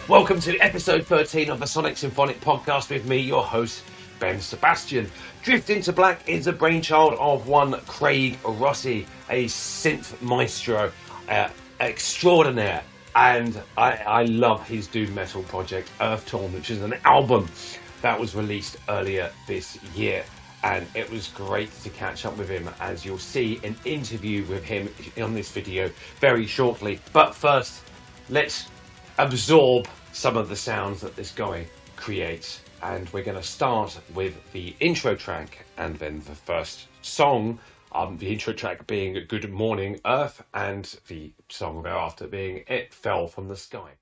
Welcome to episode 13 of the Sonic Symphonic podcast with me, your host, Ben Sebastian. Drift into Black is a brainchild of one Craig Rossi, a synth maestro extraordinaire. And I love his doom metal project, Earthtorn, which is an album that was released earlier this year. And it was great to catch up with him, as you'll see an interview with him on this video very shortly. But first, let's absorb some of the sounds that this guy creates. And we're going to start with the intro track and then the first song. The intro track being Good Morning Earth, and the song thereafter being It Fell from the Sky.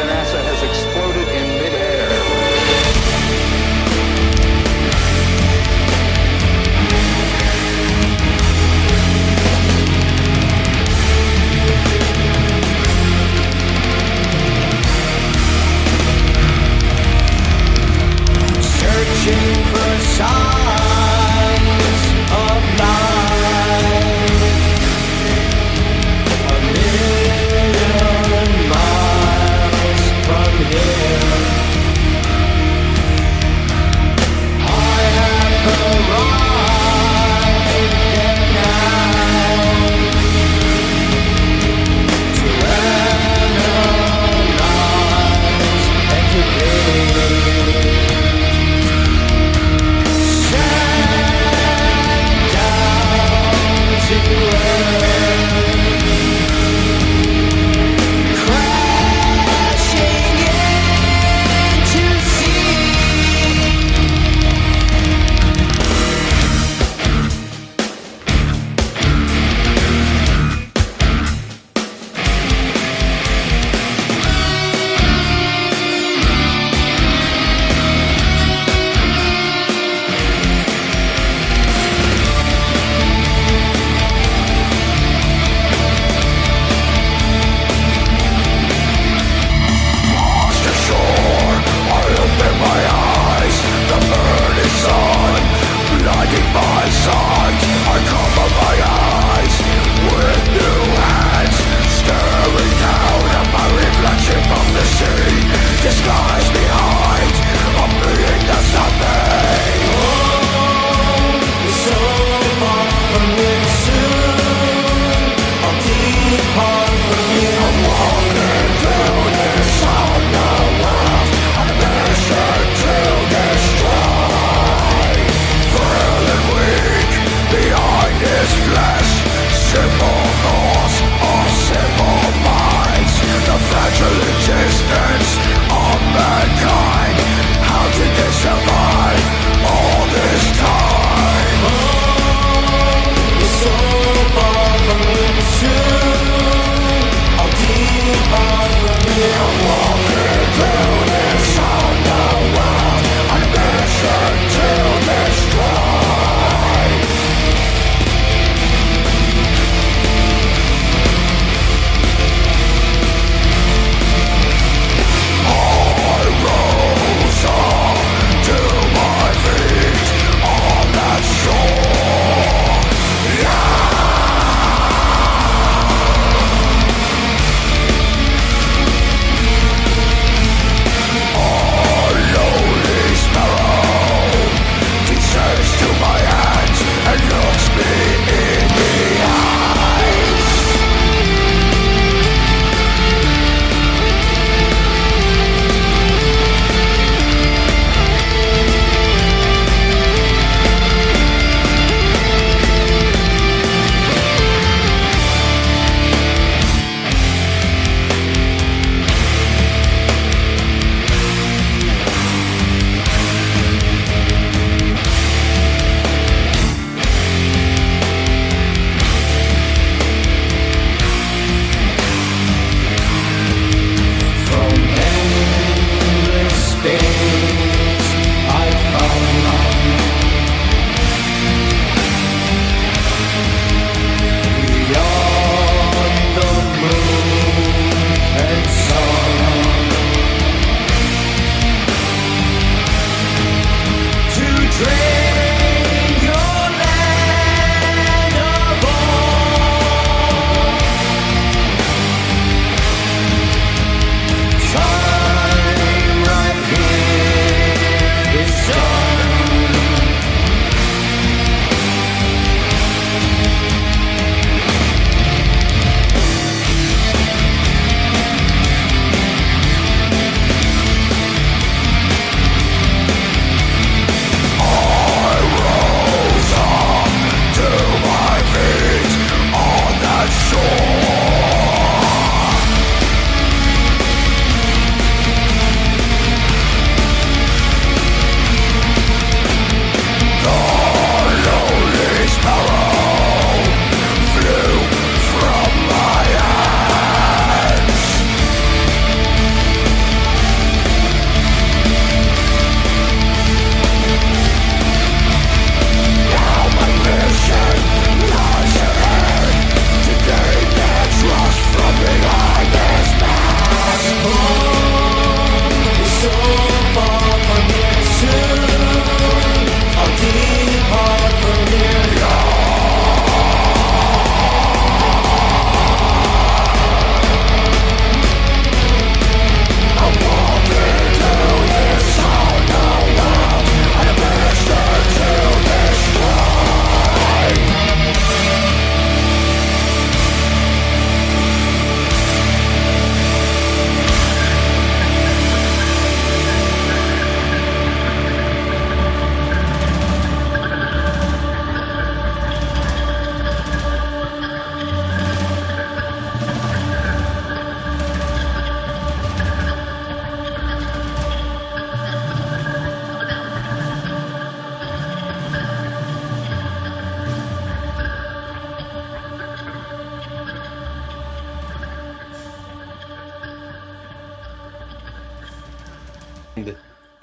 NASA has exploded in midair.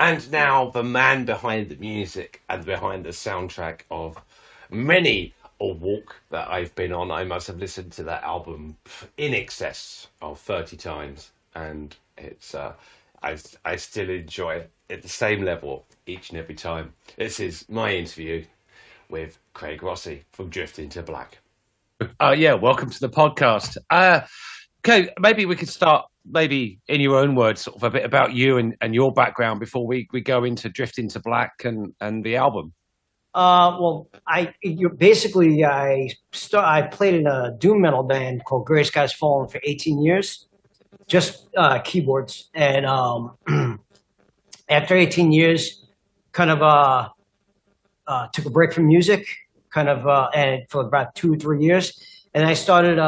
And now the man behind the music and behind the soundtrack of many a walk that I've been on. I must have listened to that album in excess of 30 times, and it's I still enjoy it at the same level each and every time. This is my interview with Craig Rossi from Drift Into Black. Yeah, welcome to the podcast. Okay, maybe we could start maybe in your own words, sort of a bit about you and your background before we go into Drift Into Black and the album. Well, I played in a doom metal band called Gray Skies Fallen for 18 years, just keyboards. And after 18 years, kind of took a break from music, and for about 2 or 3 years, and I started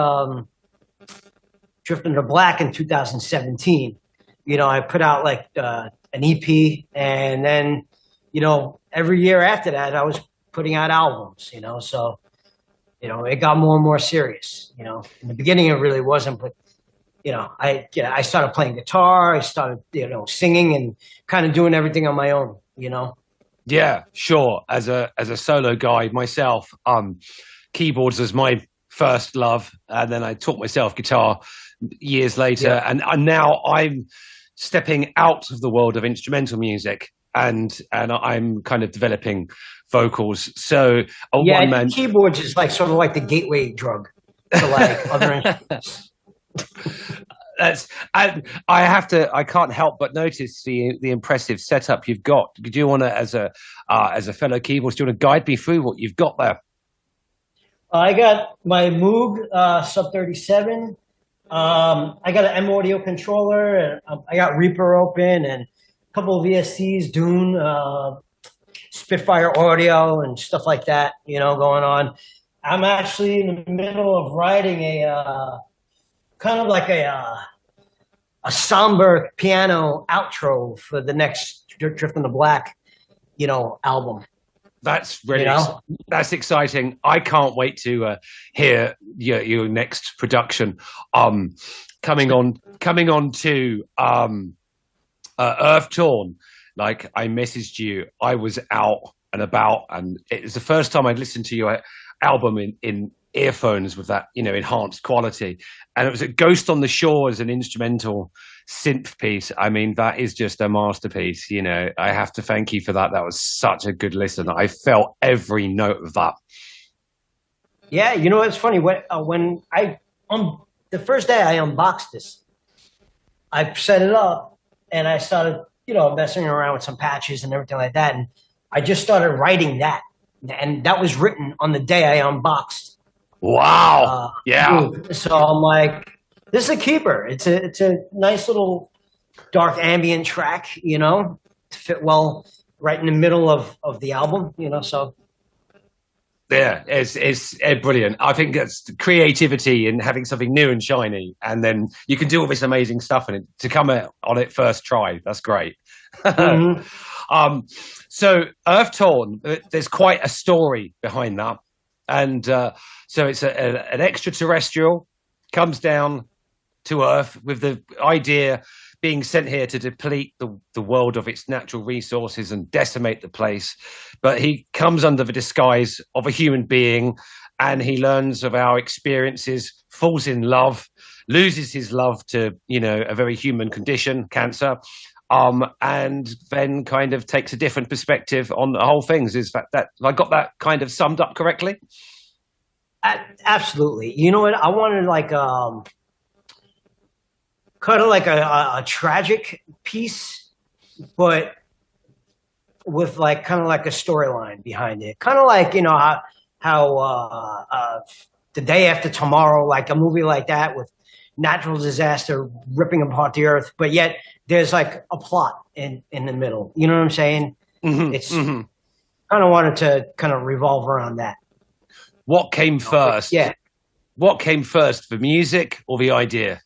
Drift Into Black in 2017. I put out like an EP, and then every year after that, I was putting out albums, so, it got more and more serious, in the beginning, it really wasn't, but, I started playing guitar, I started, singing and kind of doing everything on my own, Yeah, sure. As a solo guy myself, keyboards was my first love. And then I taught myself guitar years later. Yeah. And now I'm stepping out of the world of instrumental music. And I'm kind of developing vocals. So one-man keyboards is like sort of like the gateway drug to like other instruments. I can't help but notice the impressive setup you've got. Do you want to, as a fellow keyboardist, do you want to guide me through what you've got there? I got my Moog Sub 37. I got an M Audio controller, and I got Reaper open, and couple of VSTs, Dune, Spitfire audio and stuff like that, going on. I'm actually in the middle of writing a kind of like a somber piano outro for the next Drift Into Black, album. That's really that's exciting. I can't wait to hear your next production. Coming on to Earthtorn. Like, I messaged you, I was out and about, and it was the first time I'd listened to your album in earphones with that enhanced quality, and it was a Ghost on the Shore as an instrumental synth piece. I mean, that is just a masterpiece. I have to thank you for that. That was such a good listen. I felt every note of that. Yeah, it's funny when the first day I unboxed this, I set it up and I started messing around with some patches and everything like that, and I just started writing that, and that was written on the day I unboxed. Wow. Yeah. So I'm like, this is a keeper. It's a nice little dark ambient track, to fit well right in the middle of the album, so. Yeah, it's brilliant. I think it's creativity and having something new and shiny, and then you can do all this amazing stuff in it to come on it first try. That's great. Mm-hmm. So Earthtorn, there's quite a story behind that, and so it's an extra-terrestrial comes down to Earth with the idea being sent here to deplete the world of its natural resources and decimate the place. But he comes under the disguise of a human being, and he learns of our experiences, falls in love, loses his love to, a very human condition, cancer, and then kind of takes a different perspective on the whole things. Is that I got that kind of summed up correctly? Absolutely. You know what? I wanted kind of like a tragic piece, but with kind of like a storyline behind it. Kind of like, how The Day After Tomorrow, like a movie like that with natural disaster ripping apart the earth, but yet there's like a plot in the middle. You know what I'm saying? Mm-hmm, it's kind of wanted to kind of revolve around that. What came first? Yeah. What came first, the music or the idea?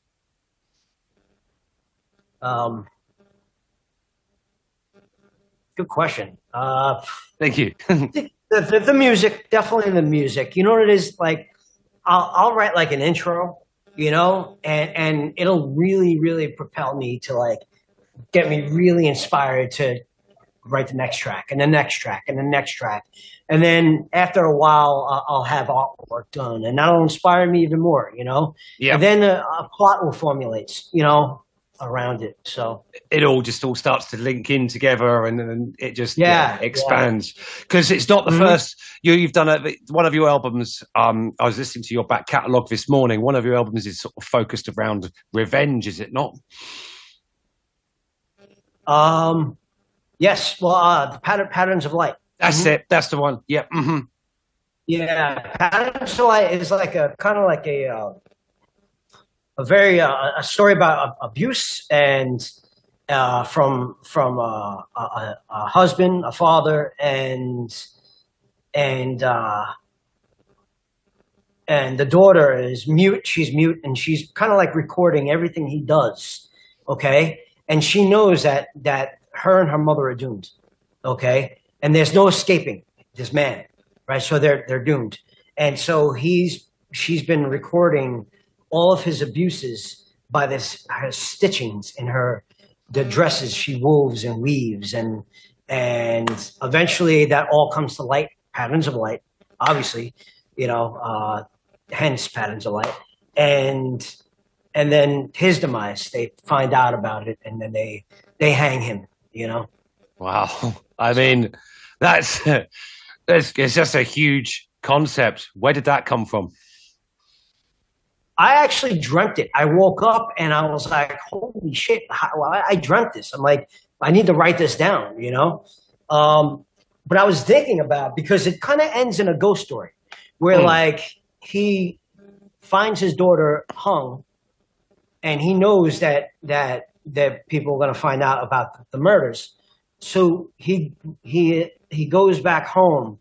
Good question. Thank you. the music, definitely the music. You know what it is? Like, I'll write like an intro, and it'll really, really propel me to like get me really inspired to write the next track and the next track and the next track. And then after a while, I'll have artwork done, and that'll inspire me even more, you know? Yeah. And then a plot will formulate, you know, around it. So it all starts to link in together, and it just expands, because it's not the first. You've done one of your albums. I was listening to your back catalogue this morning. One of your albums is sort of focused around revenge, is it not? Yes. Well, the patterns of light. That's it. That's the one. Yeah. Mm-hmm. Yeah. Patterns of light is like a kind of like a very a story about abuse, and from a husband, a father, and the daughter is mute. She's mute, and she's kind of like recording everything he does. Okay, and she knows that her and her mother are doomed. Okay, and there's no escaping this man, right? So they're doomed, and so she's been recording all of his abuses by her stitchings in the dresses she woves and weaves, and eventually that all comes to light. Patterns of light, obviously, you know, hence patterns of light, and then his demise. They find out about it, and then they hang him. You know. Wow. I mean, it's just a huge concept. Where did that come from? I actually dreamt it. I woke up and I was like, holy shit, I dreamt this. I'm like, I need to write this down, you know? But I was thinking about, because it kind of ends in a ghost story where like he finds his daughter hung, and he knows that people are going to find out about the murders. So he goes back home,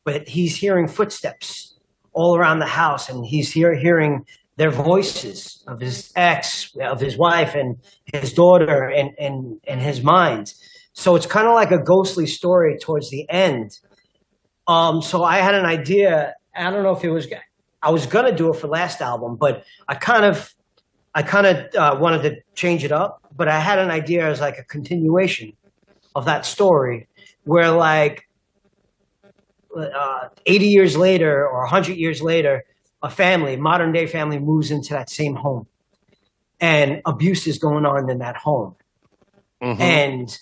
but he's hearing footsteps all around the house, and he's hearing their voices of his ex, of his wife, and his daughter, and his mind. So it's kind of like a ghostly story towards the end. So I had an idea. I don't know if I was gonna do it for last album, but I kind of wanted to change it up. But I had an idea as like a continuation of that story, where like 80 years later or 100 years later, a modern day family moves into that same home, and abuse is going on in that home. Mm-hmm. And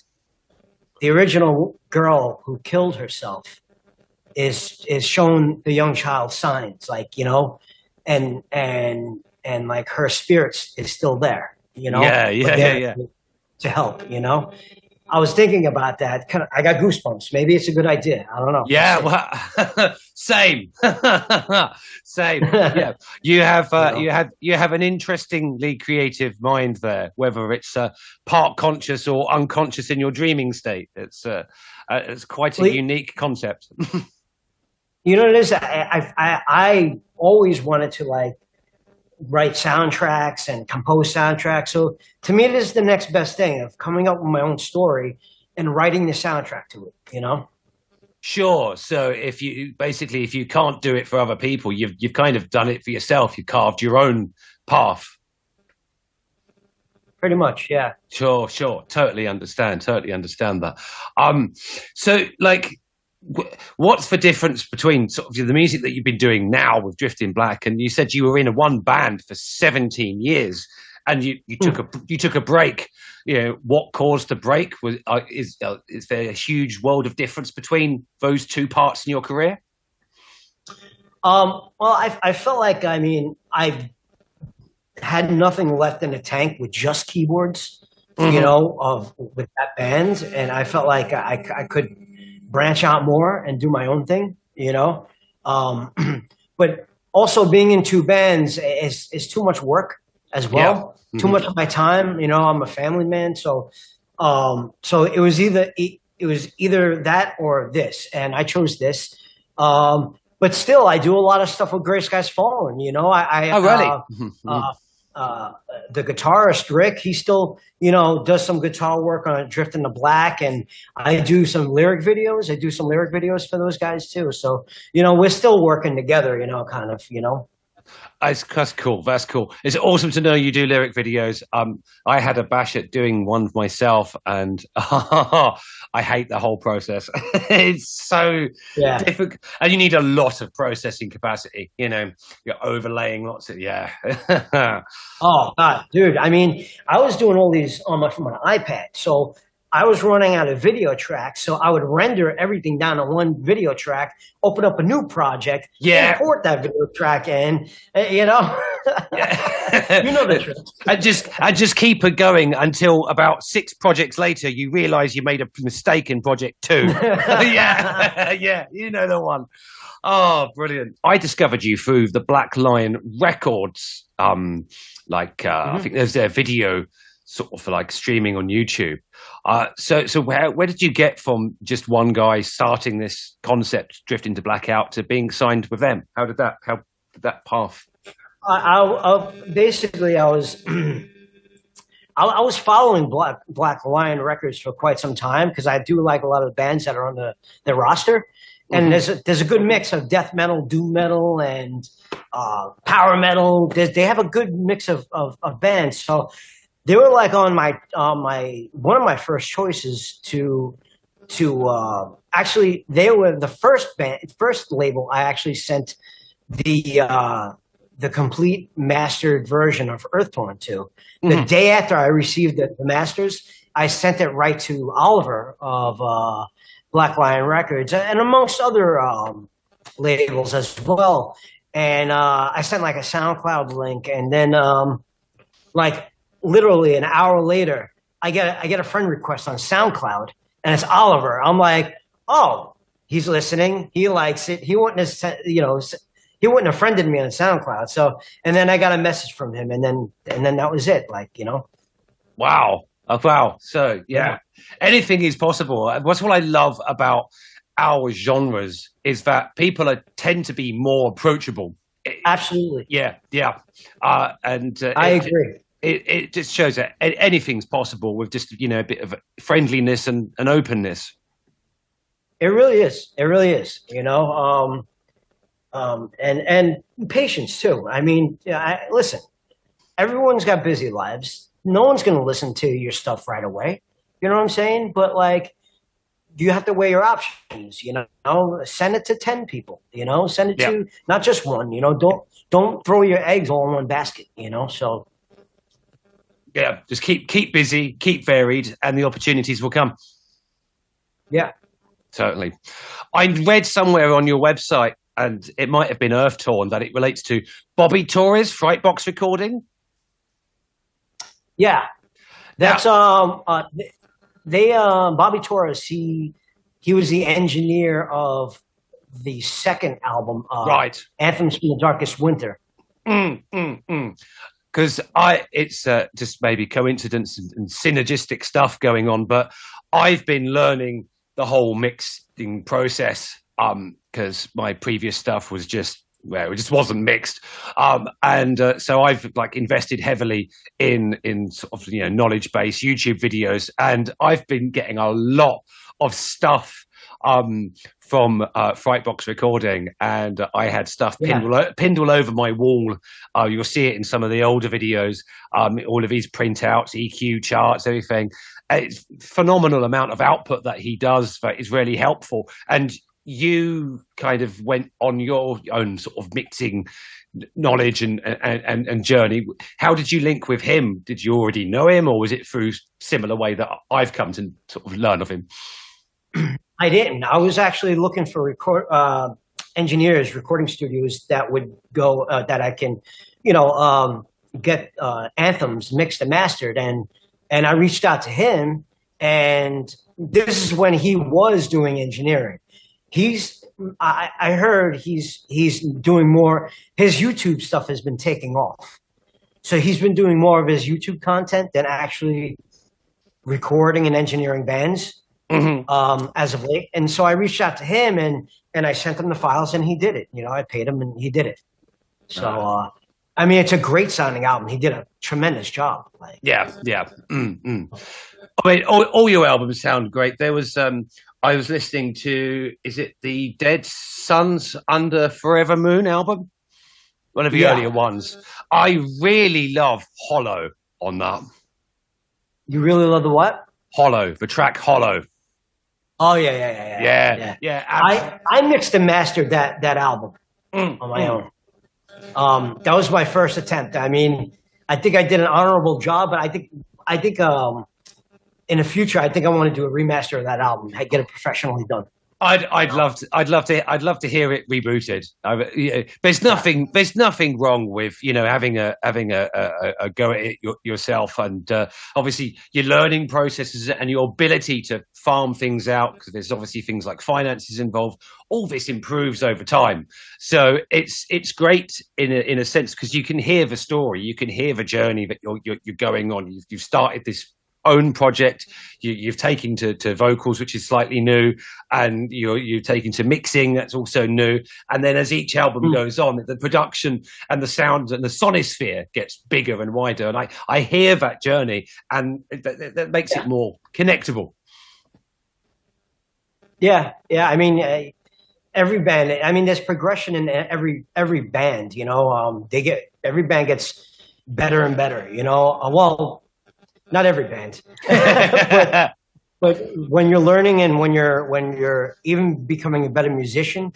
the original girl who killed herself is shown the young child signs, like, you know, and like her spirit is still there, you know, to help, you know. I was thinking about that. I got goosebumps. Maybe it's a good idea. I don't know. Yeah, well, same, same. Yeah, you have an interestingly creative mind there. Whether it's part conscious or unconscious in your dreaming state, it's quite a unique concept. You know what it is? I always wanted to like write soundtracks and compose soundtracks. So to me, it is the next best thing of coming up with my own story and writing the soundtrack to it, you know? Sure. So if you can't do it for other people, you've kind of done it for yourself. You carved your own path. Pretty much. Yeah. Sure. Totally understand that. So like, what's the difference between sort of the music that you've been doing now with Drifting Black, and you said you were in one band for 17 years, and you took a break? You know, what caused the break? Is there a huge world of difference between those two parts in your career? Well, I felt like, I mean, I had nothing left in the tank with just keyboards, you know, with that band, and I felt like I could branch out more and do my own thing, you know. But also being in two bands is too much work as well. Yeah. Mm-hmm. Too much of my time, you know. I'm a family man, so it was either that or this, and I chose this. But still, I do a lot of stuff with Gray Skies Fallen, you know. The guitarist Rick, he still, you know, does some guitar work on Drifting to Black, and I do some lyric videos. I do some lyric videos for those guys too. So, you know, we're still working together, you know, kind of, you know. That's cool. That's cool. It's awesome to know you do lyric videos. I had a bash at doing one myself, and I hate the whole process. It's so Yeah. difficult, and you need a lot of processing capacity. You know, you're overlaying lots of Oh God, dude. I mean, I was doing all these on my from an iPad, so I was running out of video tracks. So I would render everything down on one video track, open up a new project, Yeah. import that video track in. You know, Yeah. you know the trick. And just keep it going until about 6 projects later you realize you made a mistake in project 2. Yeah, you know the one. Oh, brilliant. I discovered you through the Black Lion Records. I think there's their video sort of like streaming on YouTube. So where did you get from just one guy starting this concept, Drift into Blackout, to being signed with them? How did that path? Basically, I was I was following Black Lion Records for quite some time because I do like a lot of the bands that are on the roster, and there's a good mix of death metal, doom metal, and power metal. They have a good mix of bands, so they were like on my one of my first choices to actually they were the first label I actually sent the complete mastered version of Earthtorn to. The day after I received the masters, I sent it right to Oliver of Black Lion Records and amongst other labels as well. And I sent like a SoundCloud link, and then like literally an hour later, I get a friend request on SoundCloud, and it's Oliver. I'm like, oh, he's listening. He likes it. He wouldn't have friended me on SoundCloud. So, and then I got a message from him, and then that was it. Wow. Oh, wow. So yeah, anything is possible. What's what I love about our genres is that people tend to be more approachable. Absolutely. Yeah. And I agree. It just shows that anything's possible with just a bit of friendliness and openness. It really is. It really is. And patience too. I mean, listen, everyone's got busy lives. No one's going to listen to your stuff right away. You know what I'm saying? But you have to weigh your options. Send it to 10 people. Send it to not just one. Don't throw your eggs all in one basket. So. Yeah, just keep busy, keep varied, and the opportunities will come. Yeah, certainly. I read somewhere on your website, and it might have been Earthtorn, that it relates to Bobby Torres, Frightbox Recording. Yeah, that's Bobby Torres. He was the engineer of the second album, right? Anthems from the Darkest Winter. Because it's just maybe coincidence and synergistic stuff going on, but I've been learning the whole mixing process because my previous stuff was it just wasn't mixed, and so I've invested heavily in sort of knowledge-based YouTube videos, and I've been getting a lot of stuff from Frightbox Recording, and I had stuff pinned all over my wall. You'll see it in some of the older videos, all of his printouts, EQ charts, everything. It's phenomenal amount of output that he does that is really helpful. And you kind of went on your own sort of mixing knowledge and journey. How did you link with him? Did you already know him, or was it through similar way that I've come to sort of learn of him? I didn't. I was actually looking for engineers, recording studios that would go that I can, get anthems mixed and mastered, and I reached out to him, and this is when he was doing engineering. I heard he's doing more. His YouTube stuff has been taking off, so he's been doing more of his YouTube content than actually recording and engineering bands. As of late, and so I reached out to him and I sent him the files, and he did it. I paid him and he did it. So I mean, it's a great sounding album. He did a tremendous job. Yeah. I mean, all your albums sound great. There was I was listening to, is it the Dead Sons Under Forever Moon album? one of the earlier ones. I really love Hollow on that. You really love the what? Hollow, the track Hollow. Oh yeah. I mixed and mastered that album on my own. That was my first attempt. I mean, I think I did an honorable job, but I think in the future, I think I want to do a remaster of that album. I get it professionally done. I'd love to hear it rebooted. There's nothing wrong with having a go at it yourself, and obviously your learning processes and your ability to farm things out, because there's obviously things like finances involved. All this improves over time, so it's great in a sense, because you can hear the story, you can hear the journey that you're going on. You've started this own project, you've taken to vocals, which is slightly new, and you've taken to mixing, that's also new, and then as each album goes on, the production and the sound and the sonosphere gets bigger and wider, and I hear that journey, and that makes it more connectable. I mean, every band, I mean, there's progression in every band, every band gets better and better, well, not every band, but when you're learning and when you're even becoming a better musician,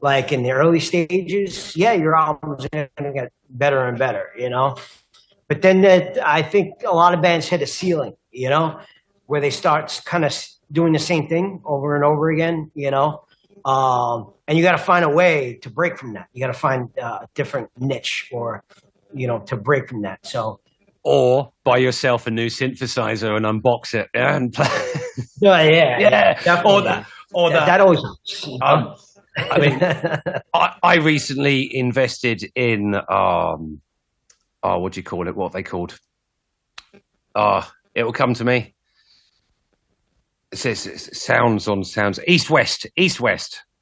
like in the early stages, your albums are going to get better and better, But then I think a lot of bands hit a ceiling, where they start kind of doing the same thing over and over again, and you got to find a way to break from that. You got to find a different niche, or to break from that. So. Or buy yourself a new synthesizer and unbox it, and play. Definitely. Or that. That always. I mean, I recently invested in what do you call it? What are they called? It will come to me. It says sounds on sounds. East West.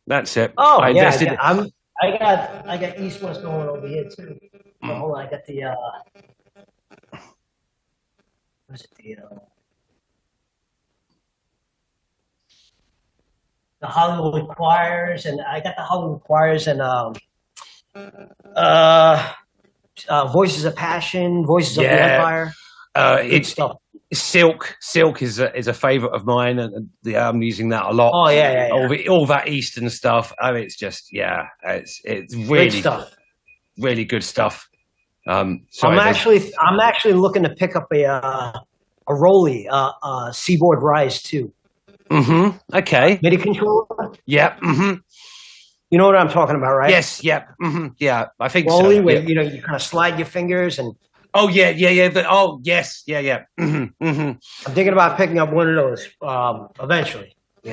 That's it. Oh, I invested. I got East West going over here too. Hold on, I got the. The Hollywood Choirs, and I got the Hollywood Choirs and Voices of Passion, Voices of the Empire. It's stuff. Silk is a favorite of mine, and I'm using that a lot. All that Eastern stuff. I mean, it's just it's really great stuff. Really good stuff. I'm actually looking to pick up a Rolly, Seaboard Rise 2. Mm-hmm. Okay. MIDI controller. Yeah. Mm-hmm. You know what I'm talking about, right? Yes. Yeah. Mm-hmm. Yeah. I think Rolly, so. where you kind of slide your fingers and. Oh yeah. Yes. Yeah. Mm-hmm. Mm-hmm. I'm thinking about picking up one of those eventually. Do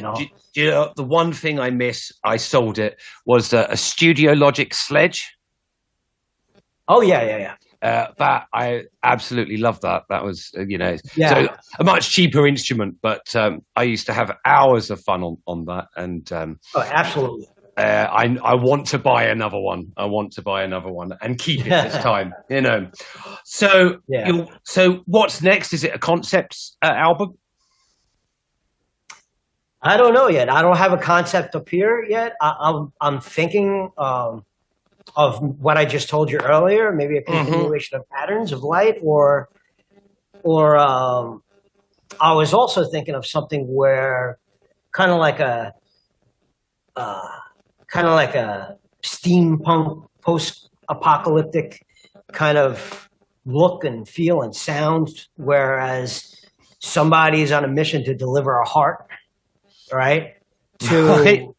you know, the one thing I miss, I sold it, was a Studio Logic Sledge. Oh yeah. That I absolutely love that. That was so a much cheaper instrument, but I used to have hours of fun on that. And absolutely. I want to buy another one. And keep it this time. So so what's next? Is it a concept album? I don't know yet. I don't have a concept up here yet. I'm thinking of what I just told you earlier, maybe a continuation of Patterns of Light, or I was also thinking of something where kind of like a steampunk post-apocalyptic kind of look and feel and sound, whereas somebody's on a mission to deliver a heart, right? To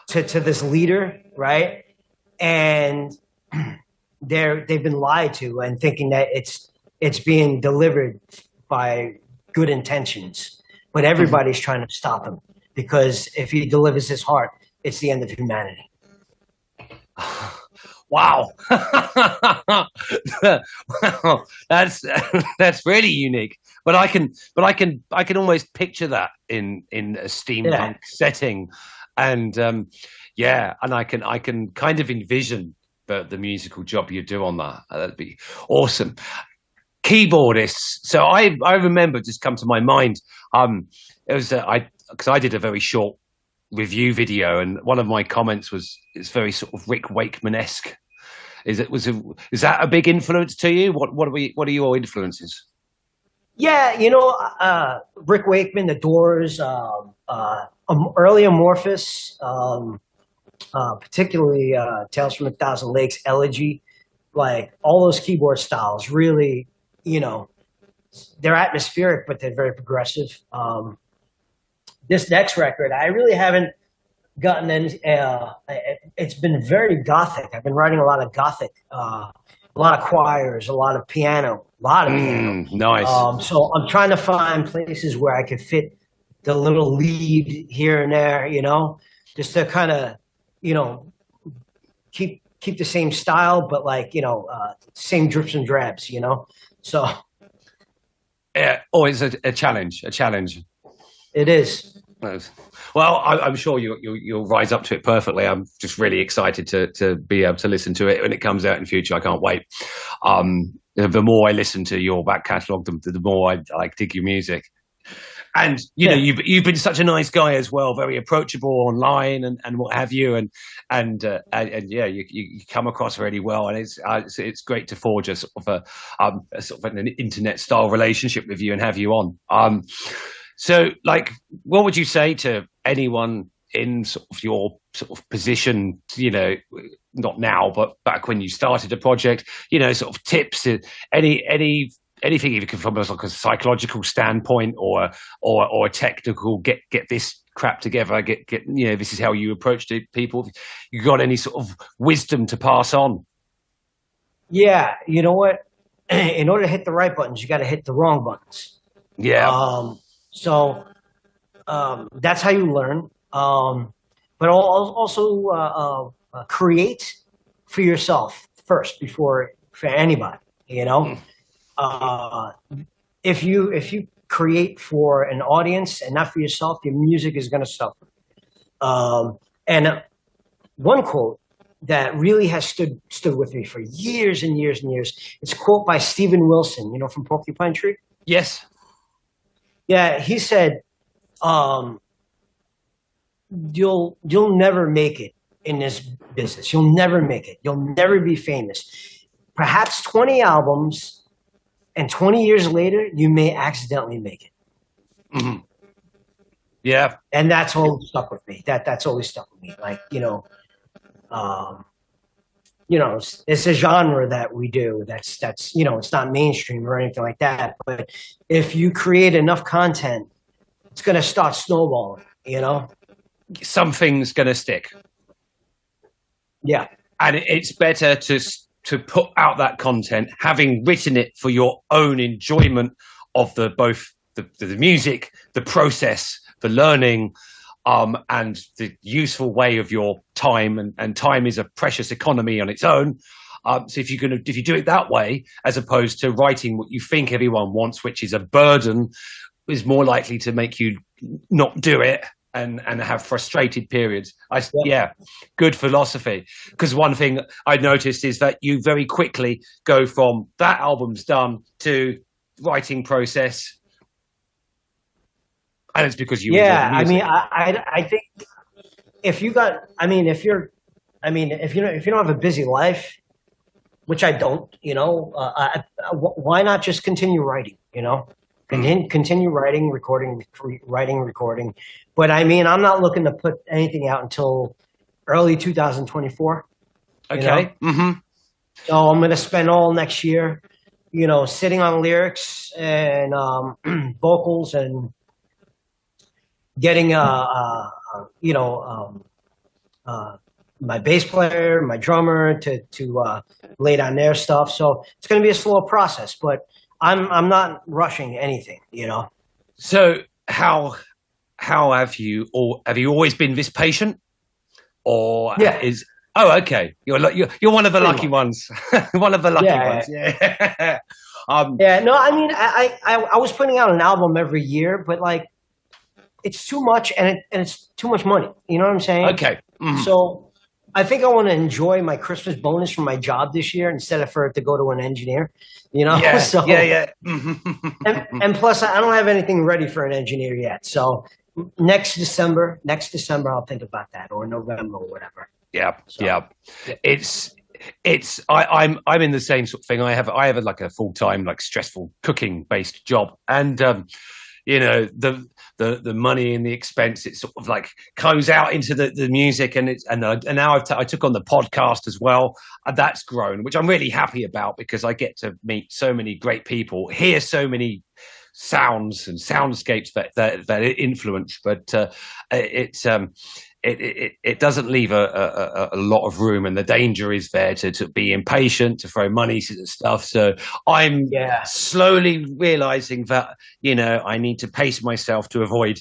this leader, right? And they've been lied to, and thinking that it's being delivered by good intentions, but everybody's trying to stop him, because if he delivers his heart, it's the end of humanity. Wow. Wow. That's really unique. But I can almost picture that in a steampunk setting, and and I can kind of envision the musical job you do on that. That'd be awesome. Keyboardists. So I remember, just come to my mind. It was because I did a very short review video, and one of my comments was, it's very sort of Rick Wakeman-esque, Is that a big influence to you? What are your influences? Yeah, Rick Wakeman, The Doors, early Amorphous, particularly Tales from a Thousand Lakes, Elegy, like all those keyboard styles really, they're atmospheric, but they're very progressive. This next record, I really haven't gotten any, it's been very gothic. I've been writing a lot of gothic, a lot of choirs, a lot of piano, Nice. So I'm trying to find places where I could fit the little lead here and there, just to kind of, keep the same style, but like, same drips and drabs, so. Yeah, always a challenge. It is. Well, I'm sure you'll rise up to it perfectly. I'm just really excited to be able to listen to it when it comes out in future. I can't wait. The more I listen to your back catalogue, the more I dig your music. And you've been such a nice guy as well, very approachable online and what have you, and yeah, you come across really well, and it's great to forge a sort of an internet style relationship with you and have you on. So, like, what would you say to anyone in sort of your sort of position, not now, but back when you started a project, sort of tips, anything you can from like a psychological standpoint or a technical, get this crap together, get this is how you approach people. You got any sort of wisdom to pass on? Yeah, you know what? In order to hit the right buttons, you got to hit the wrong buttons. Yeah. So that's how you learn. But also create for yourself first before for anybody. If you create for an audience and not for yourself, your music is going to suffer. And one quote that really has stood with me for years and years and years. It's a quote by Steven Wilson, from Porcupine Tree. Yes. Yeah, he said, "You'll never make it in this business. You'll never make it. You'll never be famous. Perhaps 20 albums, and 20 years later, you may accidentally make it." Mm-hmm. Yeah, and that's always stuck with me. That's always stuck with me. Like it's a genre that we do. That's it's not mainstream or anything like that. But if you create enough content, it's going to start snowballing. Something's going to stick. Yeah, and it's better to put out that content, having written it for your own enjoyment of both the music, the process, the learning, and the useful way of your time, and time is a precious economy on its own. So if you do it that way, as opposed to writing what you think everyone wants, which is a burden, is more likely to make you not do it and have frustrated periods. Good philosophy. Because one thing I noticed is that you very quickly go from that album's done to writing process. And it's because you enjoy music. I think if you don't have a busy life, which I don't, why not just continue writing, continue writing, recording. But I'm not looking to put anything out until early 2024. Okay. Mm-hmm. So I'm going to spend all next year, sitting on lyrics and vocals and getting my bass player, my drummer to lay down their stuff. So it's going to be a slow process, but I'm not rushing anything, So how have you always been this patient, or okay, you're one of the lucky ones. One of the lucky ones. Yeah. No, I was putting out an album every year, but like, it's too much and it's too much money. You know what I'm saying? Okay. Mm-hmm. So I think I want to enjoy my Christmas bonus from my job this year instead of for it to go to an engineer. Yeah. So, yeah. and plus, I don't have anything ready for an engineer yet. So next December, I'll think about that, or November or whatever. Yeah. So, yeah. It's I'm in the same sort of thing. I have like a full-time, like stressful cooking based job, and the money and the expense, it sort of like goes out into the music, and now I took on the podcast as well, and that's grown, which I'm really happy about, because I get to meet so many great people, hear so many sounds and soundscapes that influence, but it doesn't leave a lot of room, and the danger is there to be impatient, to throw money at stuff. So I'm slowly realizing that, I need to pace myself to avoid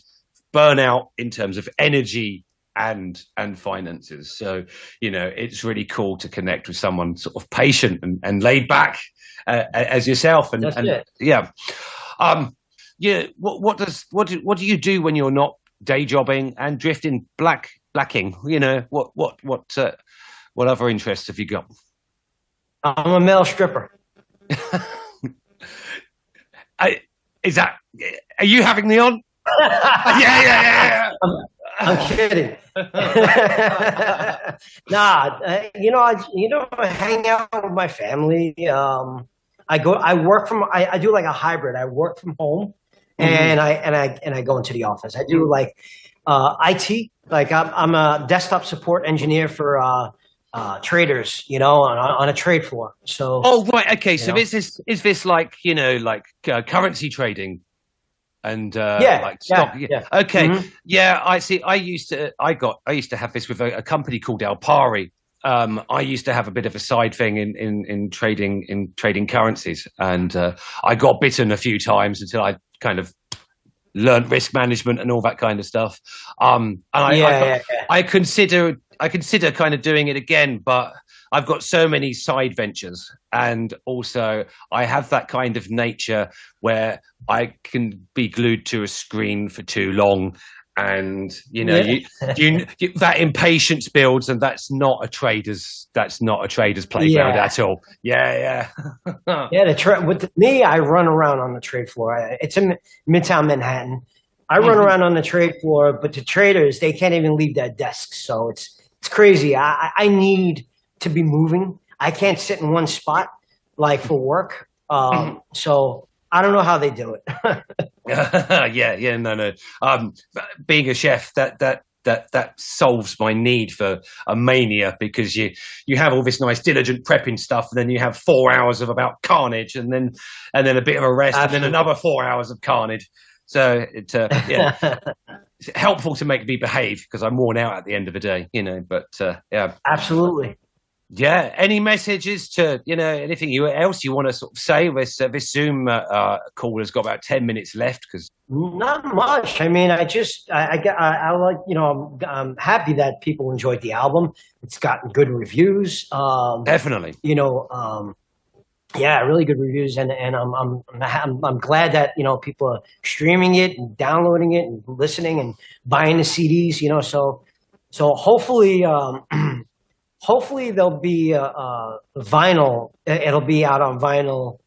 burnout in terms of energy and finances. So, it's really cool to connect with someone sort of patient and laid back as yourself. And yeah. What do you do when you're not day jobbing and drifting blacking? What other interests have you got? I'm a male stripper. Are you having me on? Yeah. I'm kidding. Nah, I hang out with my family. I do like a hybrid. I work from home, and I go into the office. I do like IT. Like I'm a desktop support engineer for traders, on a trade floor. So. Oh right, okay. So is this like currency trading, and like stock? Yeah. Okay. Mm-hmm. Yeah, I see. I used to have this with a company called Alpari. I used to have a bit of a side thing in trading currencies, and I got bitten a few times until I kind of learned risk management and all that kind of stuff. I consider kind of doing it again, but I've got so many side ventures, and also I have that kind of nature where I can be glued to a screen for too long. And that impatience builds, and that's not a trader's playground at all. Yeah. With me, I run around on the trade floor. It's in Midtown Manhattan. I run around on the trade floor, but the traders, they can't even leave their desks. So it's crazy. I need to be moving. I can't sit in one spot like for work. So I don't know how they do it. No. Being a chef, that solves my need for a mania, because you have all this nice diligent prepping stuff, and then you have 4 hours of about carnage, and then a bit of a rest. Absolutely. And then another 4 hours of carnage. So it's helpful to make me behave, because I'm worn out at the end of the day, But absolutely. Yeah. Any messages to anything else you want to sort of say? This Zoom call has got about 10 minutes left. Because not much. I mean, I like I'm happy that people enjoyed the album. It's gotten good reviews. Definitely. Really good reviews, and I'm glad that people are streaming it and downloading it and listening and buying the CDs. So hopefully. Hopefully there'll be vinyl. It'll be out on vinyl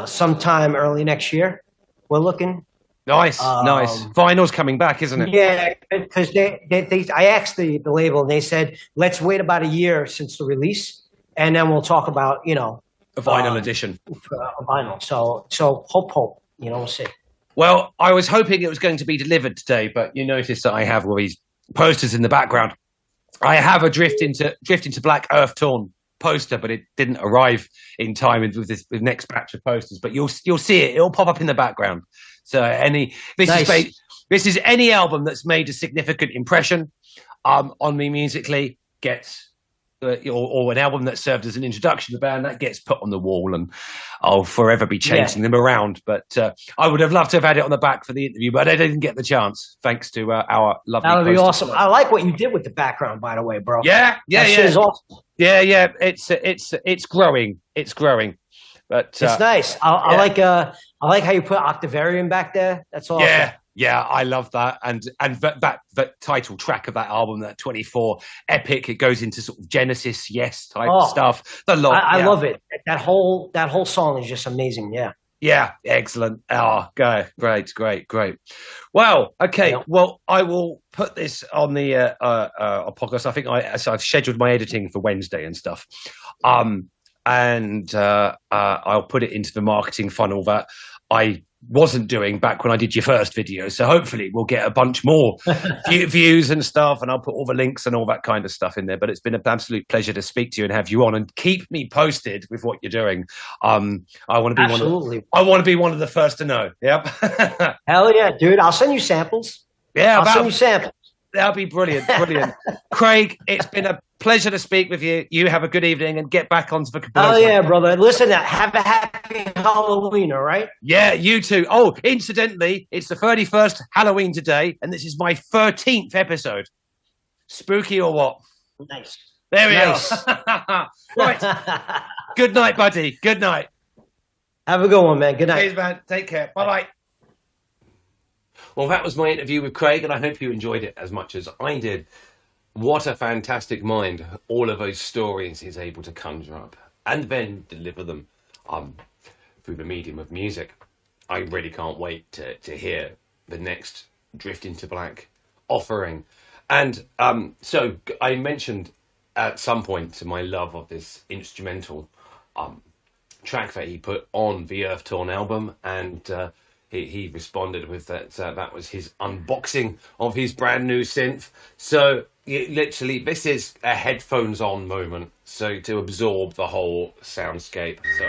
sometime early next year. We're looking. Nice. Vinyl's coming back, isn't it? Yeah, because I asked the label, and they said, let's wait about a year since the release, and then we'll talk about a vinyl edition. A vinyl. So hope. We'll see. Well, I was hoping it was going to be delivered today, but you notice that I have all these posters in the background. I have a Drift into Black Earthtorn poster, but it didn't arrive in time with the next batch of posters. But you'll see it; it'll pop up in the background. So this is any album that's made a significant impression on me musically gets. Or an album that served as an introduction to the band, that gets put on the wall, and I'll forever be changing them around. But I would have loved to have had it on the back for the interview, but I didn't get the chance, thanks to our lovely. That would be awesome. I like what you did with the background, by the way, bro. Yeah. Shit is awesome. Yeah. It's growing. But it's nice. I like how you put Octavarium back there. That's awesome. Yeah, I love that, and that title track of that album, that 24 epic, it goes into sort of Genesis type stuff. I love it. That whole song is just amazing. Yeah, excellent. Oh, great. Well, okay. Yeah. Well, I will put this on the podcast. I think I've scheduled my editing for Wednesday and stuff. And I'll put it into the marketing funnel that I wasn't doing back when I did your first video. So hopefully we'll get a bunch more views and stuff, and I'll put all the links and all that kind of stuff in there. But it's been an absolute pleasure to speak to you and have you on, and keep me posted with what you're doing. I want to be one of the first to know. Yep. Hell yeah, dude. I'll send you samples. Yeah, I'll send you samples. That'll be brilliant. Craig, it's been a pleasure to speak with you. You have a good evening and get back onto the composer. Oh yeah, brother. Listen, have a happy Halloween, all right? Yeah, you too. Oh, incidentally, it's the 31st Halloween today, and this is my 13th episode. Spooky or what? Nice. There we are. Right. Good night, buddy. Good night. Have a good one, man. Good night. Cheers, man. Take care. Bye-bye. Well, that was my interview with Craig, and I hope you enjoyed it as much as I did. What a fantastic mind. All of those stories he's able to conjure up and then deliver them through the medium of music. I really can't wait to hear the next Drift into Black offering. And so I mentioned at some point my love of this instrumental track that he put on the Earthtorn album, and he responded with that. That was his unboxing of his brand new synth. So literally, this is a headphones on moment. So to absorb the whole soundscape. So.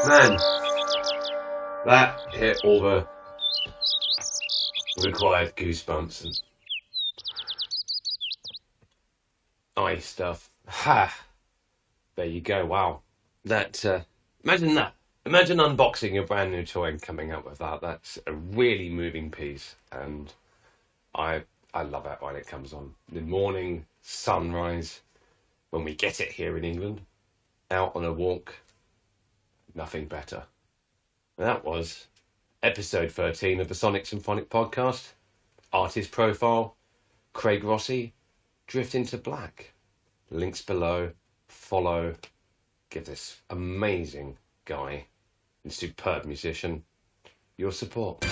Man, that hit all the required goosebumps and eye stuff. Ha! There you go. Wow. That imagine that. Imagine unboxing your brand new toy and coming up with that. That's a really moving piece, and I love it when it comes on. The morning sunrise, when we get it here in England, out on a walk, nothing better. And that was episode 13 of the Sonic Symphonic podcast. Artist profile, Craig Rossi, Drift into Black. Links below. Follow. Give this amazing guy and superb musician your support.